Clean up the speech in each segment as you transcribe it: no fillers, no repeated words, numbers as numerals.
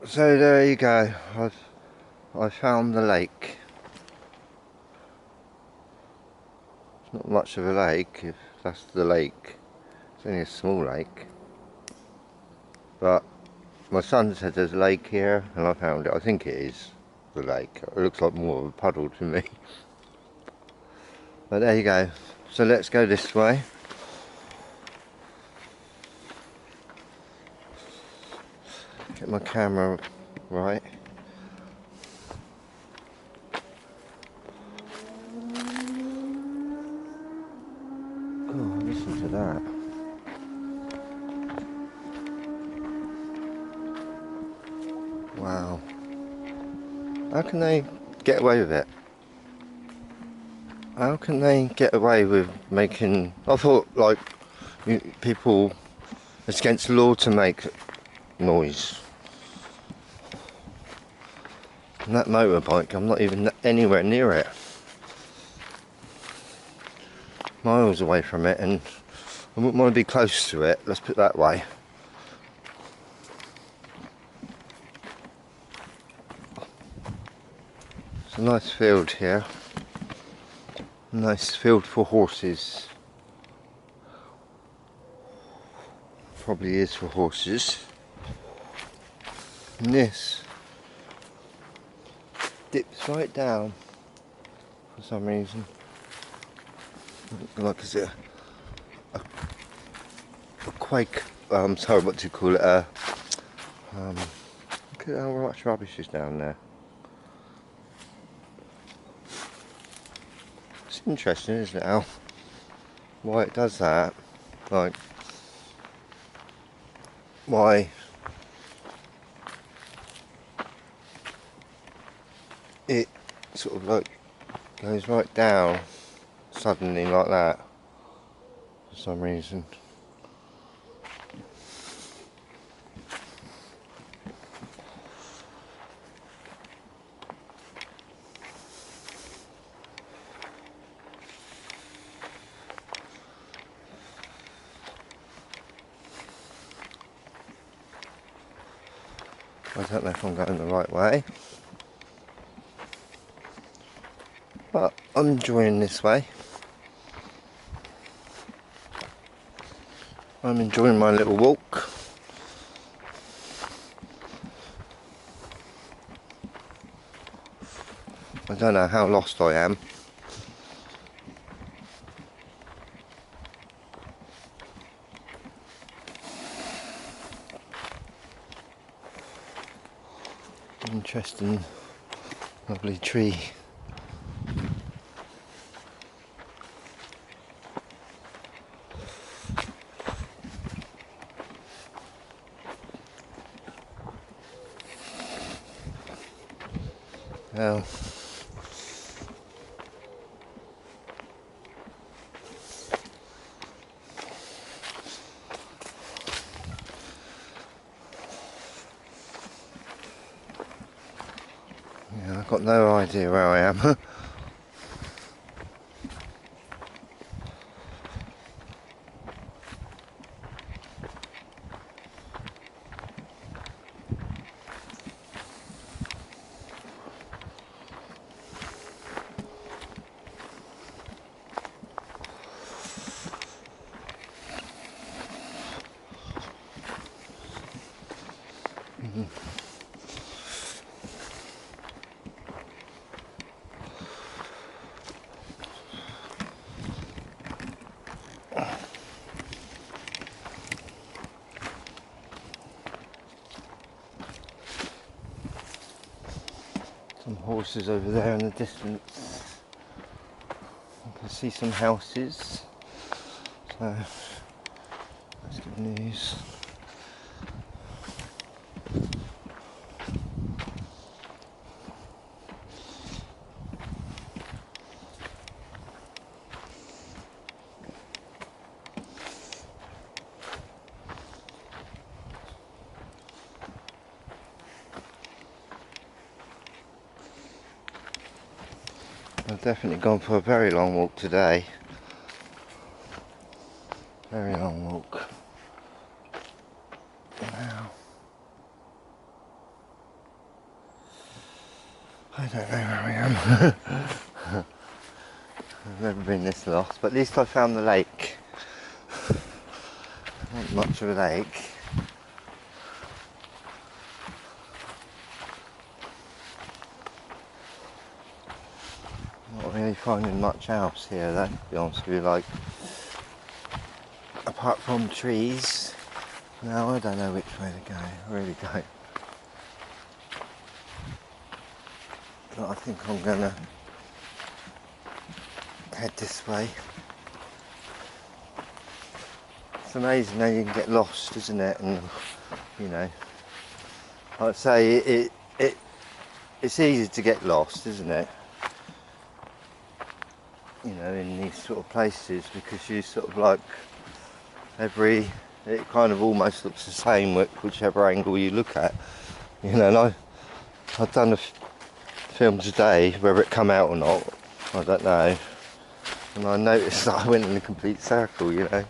So there you go. I found the lake. It's not much of a lake, if that's the lake. It's only a small lake. But my son said there's a lake here, and I found it. I think it is the lake. It looks like more of a puddle to me. But there you go. So let's go this way. Get my camera right. God, listen to that. Wow. How can they get away with it? How can they get away with making... I thought, like, people... It's against the law to make noise. And that motorbike, I'm not even anywhere near it. Miles away from it, and I wouldn't want to be close to it, let's put it that way. It's a nice field here. Nice field for horses. Probably is for horses. And this dips right down for some reason. Like it's a quake. Sorry, what do you call it? Look at how much rubbish is down there. It's interesting, isn't it? How why it does that? Like why it sort of like goes right down suddenly like that for some reason. I don't know if I'm going the right way, but I'm enjoying this way. I'm enjoying my little walk. I don't know how lost I am. Interesting, lovely tree. Well, yeah, I've got no idea where I am. Some horses over there in the distance. I can see some houses. So that's good news. I've definitely gone for a very long walk today. Very long walk. Wow. I don't know where I am. I've never been this lost, but at least I found the lake. Not much of a lake. Not really finding much else here though, to be honest with you, like, apart from trees. No, I don't know which way to go, I really don't. But I think I'm gonna head this way. It's amazing how you can get lost, isn't it? And, you know, I'd say it's easy to get lost, isn't it? You know, in these sort of places, because you sort of like it kind of almost looks the same whichever angle you look at. You know, and I've done a film today, whether it come out or not, I don't know. And I noticed that I went in a complete circle, you know.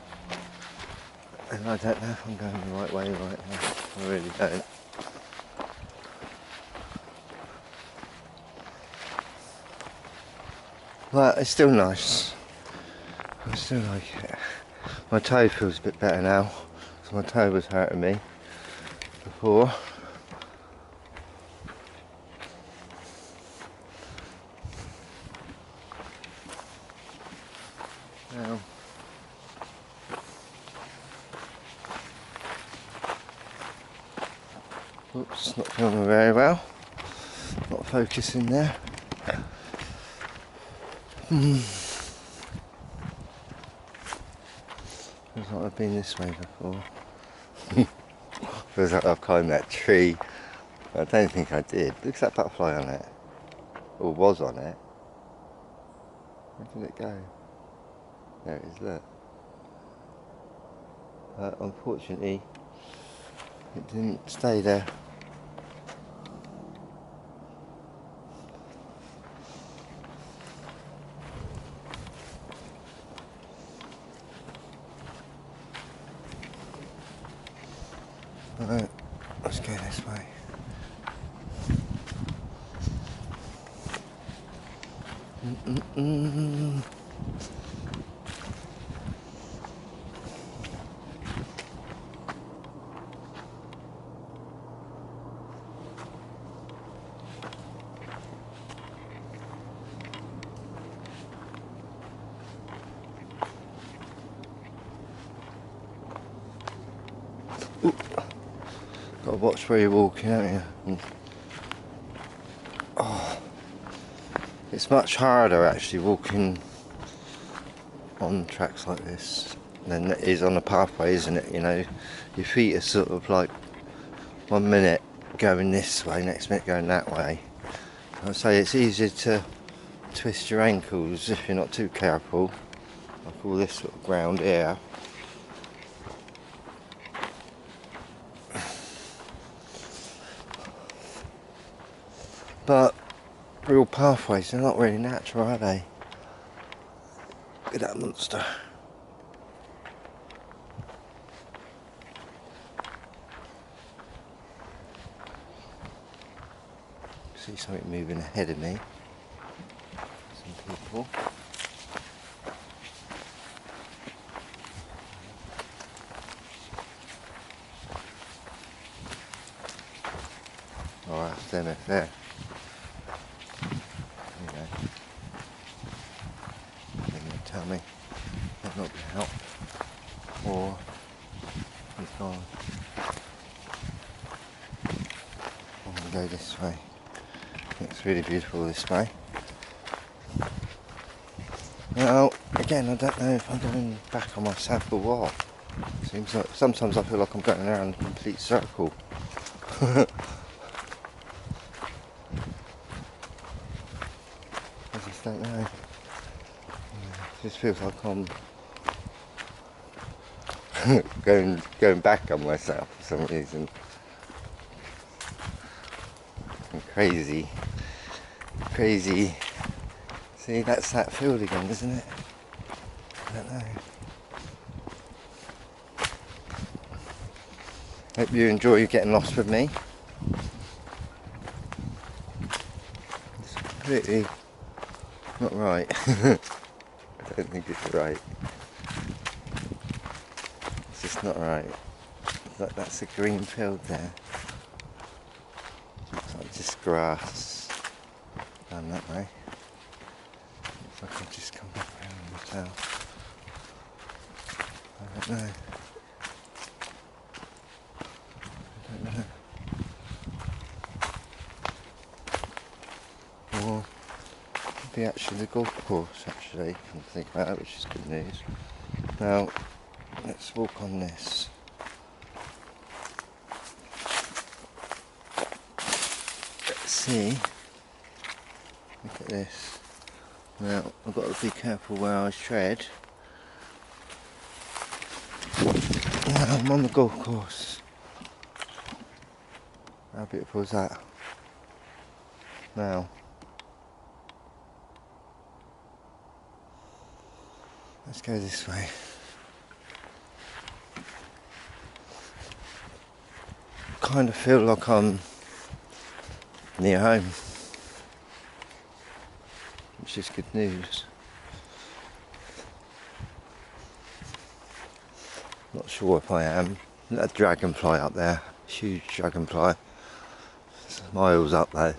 And I don't know if I'm going the right way right now. I really don't. But it's still nice. I still like it. My toe feels a bit better now. So my toe was hurting me before. Now, oops, not filming very well. Not focusing there. Feels like I've been this way before. Feels like I've climbed that tree. I don't think I did. Looks like a butterfly on it. Or was on it. Where did it go? There it is, look. Unfortunately, it didn't stay there. Alright, let's go this way. Gotta watch where you're walking, haven't you? Oh, it's much harder actually walking on tracks like this than it is on a pathway, isn't it? You know, your feet are sort of like 1 minute going this way, next minute going that way. I'd say it's easier to twist your ankles if you're not too careful, like all this sort of ground here. But real pathways, they're not really natural, are they? Look at that monster. See something moving ahead of me. Some people. Oh, that's them up there. Tell me they've not been helped, or he's gone. I'm going to go this way. It's really beautiful this way. Now, again, I don't know if I'm going back on myself or what. Seems like sometimes I feel like I'm going around a complete circle. I just don't know. It just feels like I'm going back on myself for some reason. I'm crazy. See, that's that field again, isn't it? I don't know. Hope you enjoy getting lost with me. completely not right. I don't think it's right. It's just not right. Like that's a green field there. Looks like just grass down that way. If I can just come back around the tail. I don't know. Or maybe actually the golf course actually, come to think about it, which is good news. Now, let's walk on this. Let's see. Look at this. Now, I've got to be careful where I tread. Now, I'm on the golf course. How beautiful is that? Now, let's go this way. Kind of feel like I'm near home, which is good news. Not sure if I am. That dragonfly up there, huge dragonfly. It's miles up though.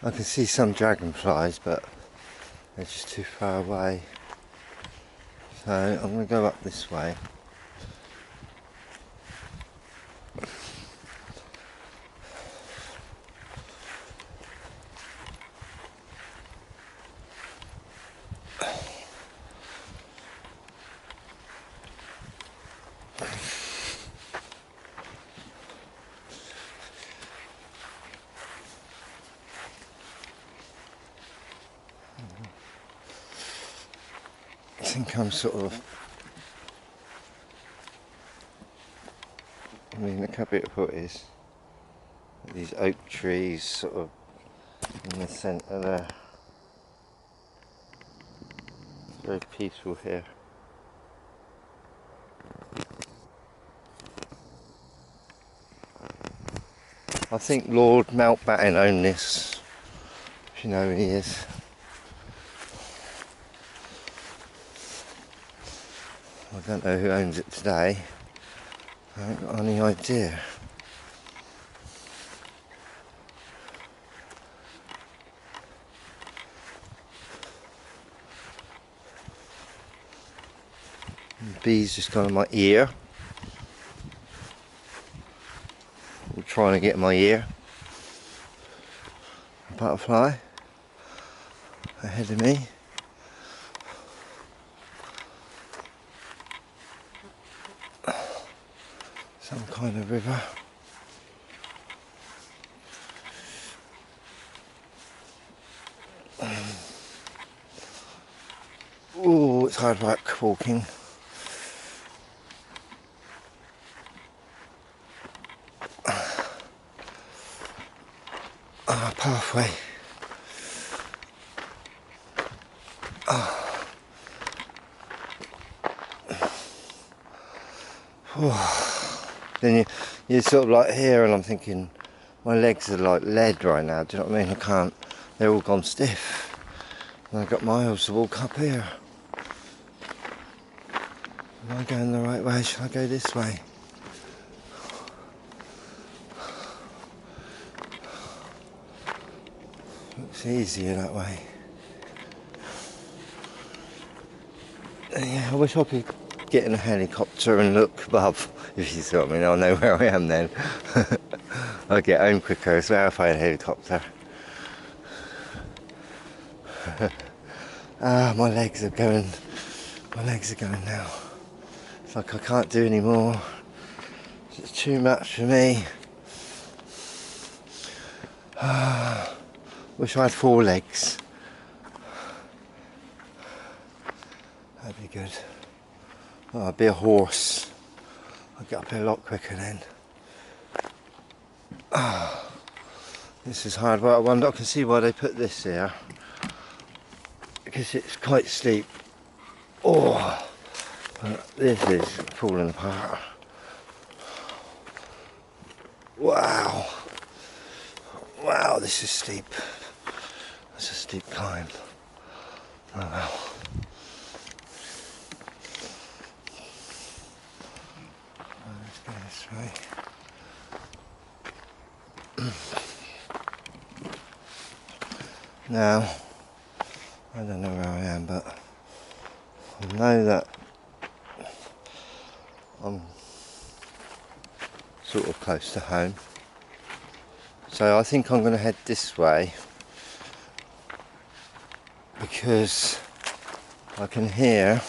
I can see some dragonflies, but they're just too far away. So I'm going to go up this way. I think I'm sort of, look how beautiful it is. These oak trees sort of in the centre there. It's very peaceful here. I think Lord Mountbatten owned this, if you know who he is. I don't know who owns it today. I haven't got any idea. The bee's just gone in my ear. I'm trying to get in my ear. A butterfly ahead of me. Some kind of river. Oh, it's hard work walking. Pathway. Then you're sort of like here, and I'm thinking my legs are like lead right now. Do you know what I mean? I can't. They're all gone stiff. And I've got miles to walk up here. Am I going the right way? Shall I go this way? Looks easier that way. Yeah, I wish I could get in a helicopter and look above, if you see what I mean. I'll know where I am then. I'll get home quicker as well if I had a helicopter. My legs are going now. It's like I can't do any more. It's too much for me. Wish I had 4 legs. good. Oh, I'd be a horse. I'd get up here a lot quicker then. Oh, this is hard work. I can see why they put this here. Because it's quite steep. Oh, but this is falling apart. Wow. Wow, this is steep. It's a steep climb. Oh well. Let's go this way. Now, I don't know where I am, but I know that I'm sort of close to home. So I think I'm going to head this way because I can hear,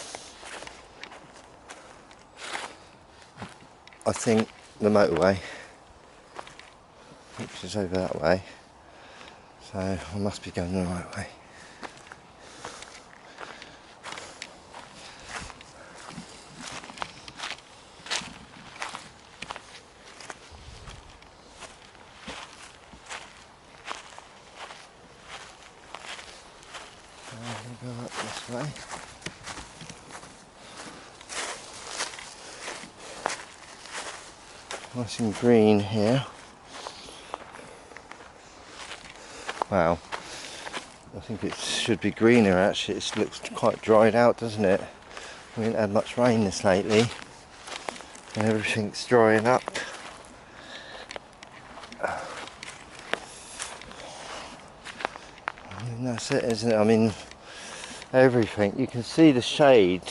I think, the motorway, which is over that way. So I must be going the right way. We'll go up this way. Nice and green here. Wow, I think it should be greener actually. It looks quite dried out, doesn't it? We haven't had much rain this lately and everything's drying up. I mean, that's it, isn't it? I mean, everything. You can see the shade.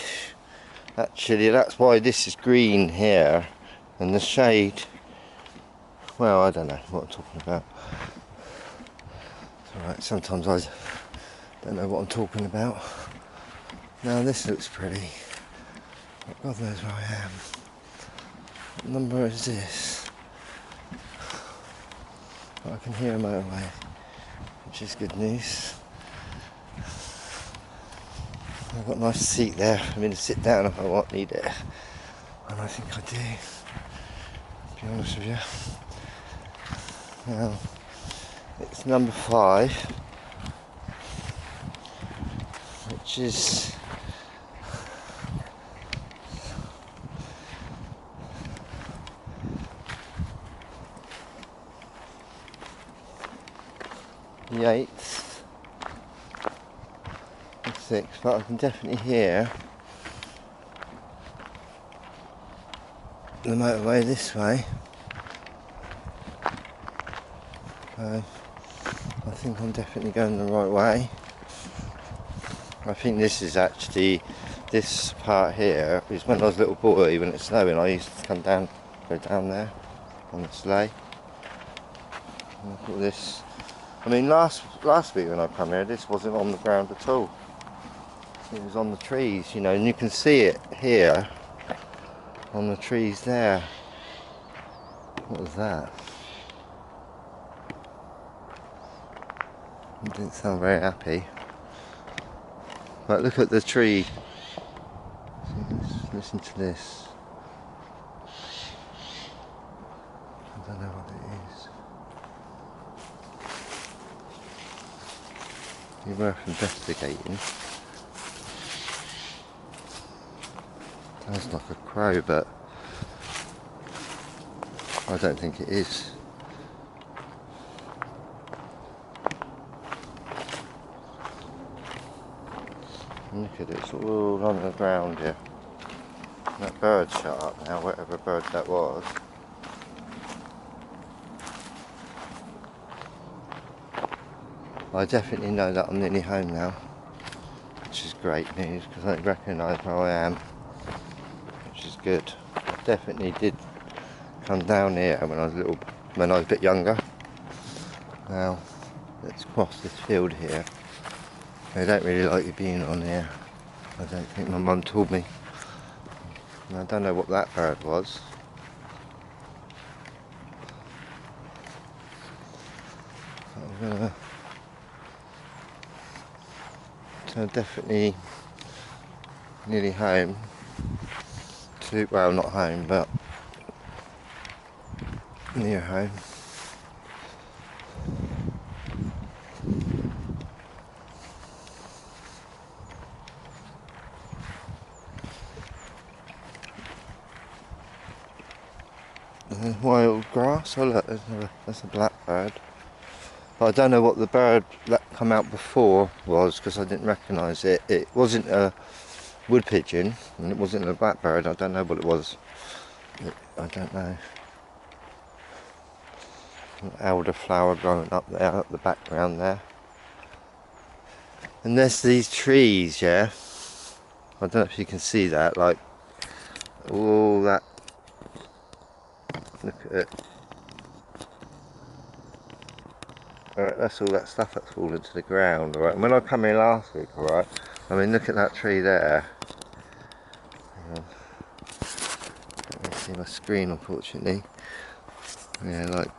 Actually, that's why this is green here. And the shade, well, I don't know what I'm talking about. It's alright, sometimes I don't know what I'm talking about. Now this looks pretty. But God knows where I am. What number is this? I can hear a motorway, which is good news. I've got a nice seat there for me to sit down if I need it. And I think I do, to be honest with you. Now, it's number 5, which is the 8th, the 6th, but I can definitely hear the motorway this way. So I think I'm definitely going the right way. I think this is actually, this part here is when I was a little boy, when it's snowing, I used to come down, go down there on the sleigh. And look at this. I mean, last week when I come here, this wasn't on the ground at all. It was on the trees, you know, and you can see it here on the trees there. What was that? It didn't sound very happy. But look at the tree. Listen to this. I don't know what it is. Be worth investigating. Sounds like a crow, but I don't think it is. Look at it, it's all on the ground here. That bird shut up now, whatever bird that was. I definitely know that I'm nearly home now, which is great news because I recognise where I am, which is good. Definitely did come down here when I was a bit younger. Now let's cross this field here. They don't really like you being on here. I don't think my mum told me. And I don't know what that bird was. So definitely nearly home to, well, not home, but near home. And there's wild grass. Oh look, there's a blackbird. But I don't know what the bird that come out before was, because I didn't recognise it. It wasn't a wood pigeon, and it wasn't a blackbird. I don't know what it was. I don't know. An elderflower growing up there, up the background there. And there's these trees, yeah. I don't know if you can see that, like all that. Look at it. Alright, that's all that stuff that's fallen to the ground, alright. And when I come in last week, alright, I mean, look at that tree there. Hang on. Let me see my screen, unfortunately. Yeah, like,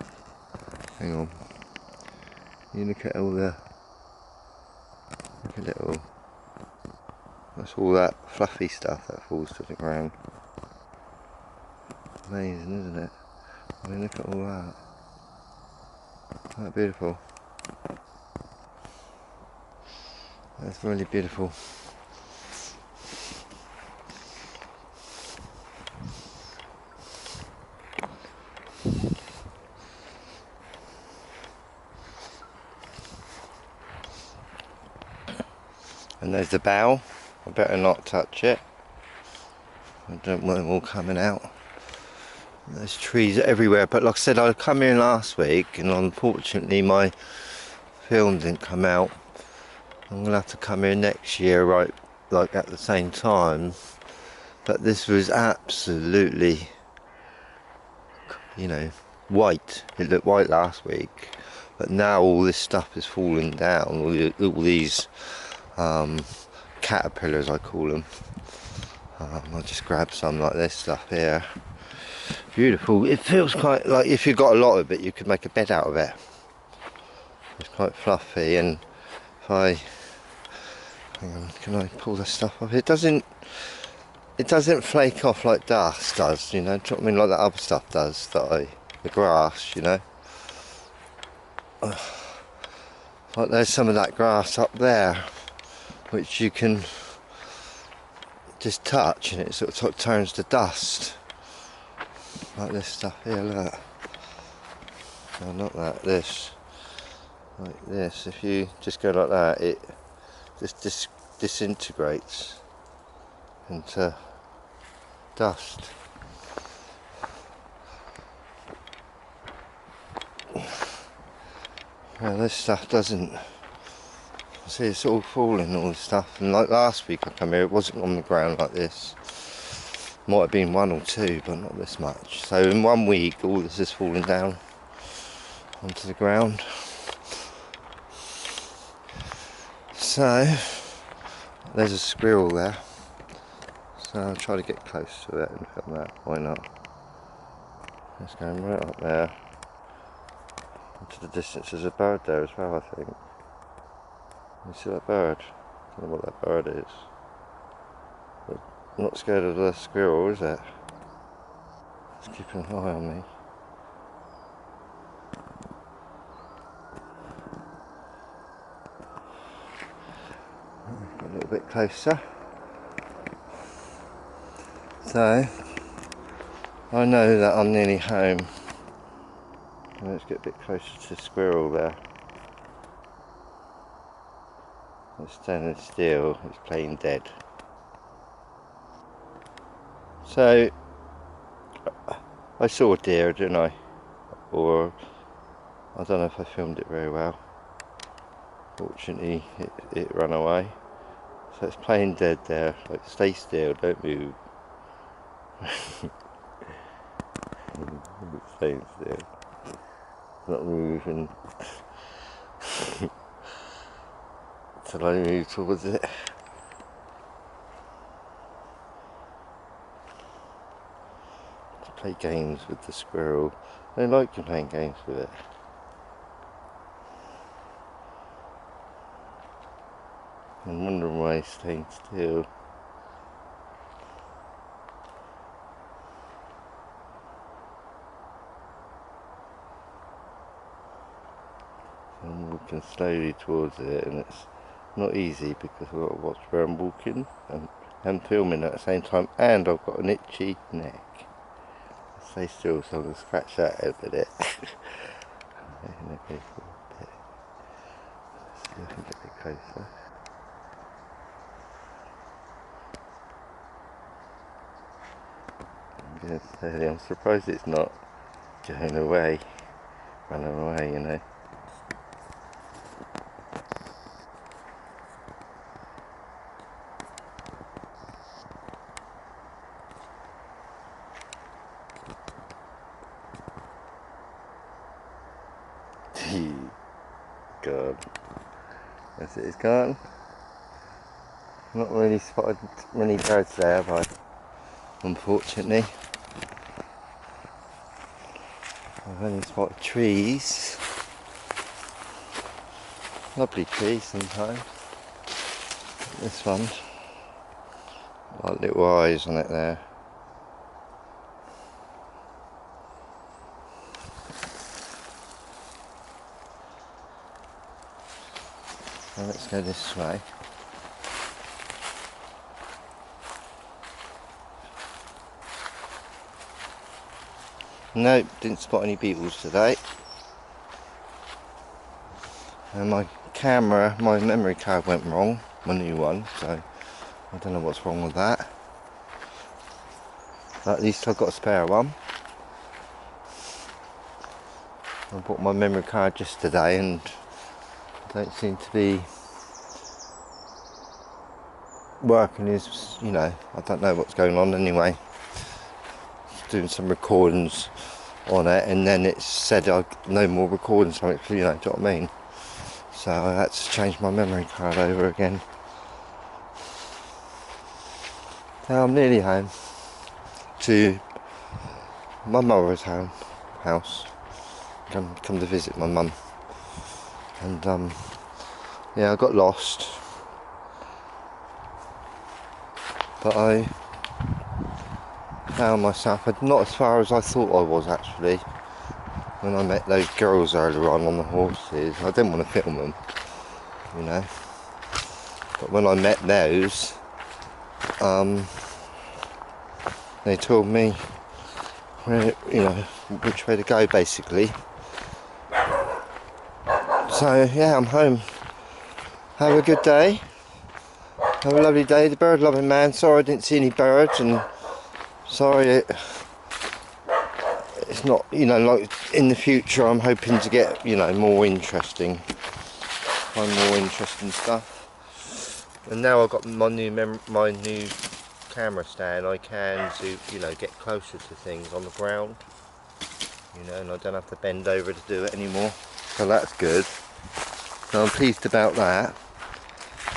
hang on. You look at all the, look at it all. That's all that fluffy stuff that falls to the ground. Amazing, isn't it? I mean, look at all that. Isn't that beautiful? That's really beautiful. And there's the bough. I better not touch it. I don't want them all coming out. There's trees everywhere, but like I said, I come in last week and unfortunately my film didn't come out. I'm gonna have to come here next year, right, like at the same time. But this was absolutely, you know, white. It looked white last week, but now all this stuff is falling down. All these caterpillars, I call them. I'll just grab some like this stuff here. Beautiful. It feels quite like if you got a lot of it, you could make a bed out of it. It's quite fluffy, and if I, hang on, can I pull this stuff off? It doesn't flake off like dust does, you know. Do you know what I mean? Like that other stuff does, the grass, you know. Like there's some of that grass up there, which you can just touch, and it sort of turns to dust. Like this stuff here, look. No, not that, this. Like this. If you just go like that, it just disintegrates into dust. Well, this stuff doesn't. See, it's all falling, all this stuff. And like last week I come here, it wasn't on the ground like this. Might have been one or two, but not this much. So in 1 week, all this is falling down onto the ground. So there's a squirrel there. So I'll try to get close to it and film that. Why not? It's going right up there. Into the distance, there's a bird there as well, I think. You see that bird? I don't know what that bird is. But I'm not scared of the squirrel, is it? It's keeping an eye on me. A little bit closer. So, I know that I'm nearly home. Let's get a bit closer to the squirrel there. It's standing still, it's playing dead. So, I saw a deer, didn't I? Or, I don't know if I filmed it very well. Fortunately, it ran away. So it's playing dead there, like stay still, don't move. It's staying still. It's not moving. Till I move towards it. To play games with the squirrel. I like you playing games with it. I'm wondering why he's staying still. I'm walking slowly towards it, and it's not easy because I've got to watch where I'm walking and filming at the same time, and I've got an itchy neck. Stay still, so I'm going to scratch that out with it. Okay, for a bit. Let's see if I can get a bit closer. I'm going to say, I'm surprised it's not going away, running away, you know. God, that's it, it's gone. Not really spotted many birds there, but unfortunately I've only spotted trees. Lovely trees sometimes. This one, like little eyes on it there. Well, let's go this way. Nope, didn't spot any beetles today. And my camera, my memory card went wrong, my new one, so I don't know what's wrong with that. But at least I've got a spare one. I bought my memory card just today and don't seem to be working as, you know, I don't know what's going on anyway. Doing some recordings on it and then it said no more recording something, you know, do you know what I mean? So I had to change my memory card over again. So I'm nearly home to my mother's house. Come to visit my mum. And yeah, I got lost. But I found myself not as far as I thought I was actually. When I met those girls earlier on the horses, I didn't want to film them, you know. But when I met those, they told me where, you know, which way to go basically. So yeah, I'm home. Have a good day. Have a lovely day. The bird loving man. Sorry I didn't see any birds, and sorry it's not, you know, like in the future I'm hoping to get, you know, more interesting, find more interesting stuff. And now I've got my new camera stand, I can do, you know, get closer to things on the ground, you know, and I don't have to bend over to do it anymore, so that's good. So I'm pleased about that.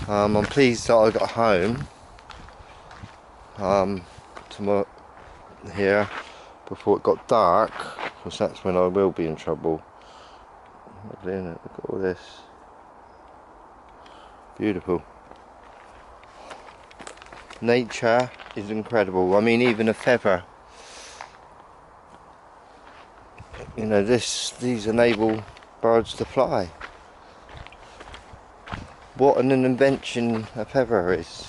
I'm pleased that I got home to here before it got dark, because that's when I will be in trouble. Lovely, isn't it? Look at all this. Beautiful. Nature is incredible. I mean, even a feather. You know, these enable birds to fly. What an invention a feather is.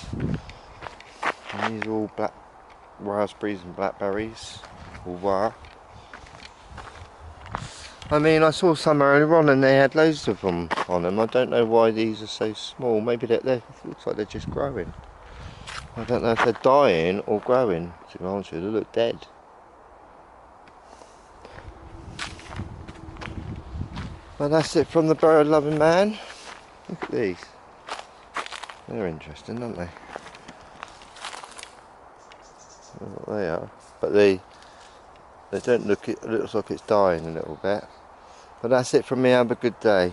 And these are all black raspberries and blackberries. Wow. I mean, I saw some earlier on and they had loads of them on them. I don't know why these are so small. Maybe it looks like they're just growing. I don't know if they're dying or growing, to be honest with you. They look dead. Well, that's it from the bird loving man. Look at these. They're interesting, aren't they? I don't know what they are. But they don't look, it looks like it's dying a little bit. But that's it from me. Have a good day.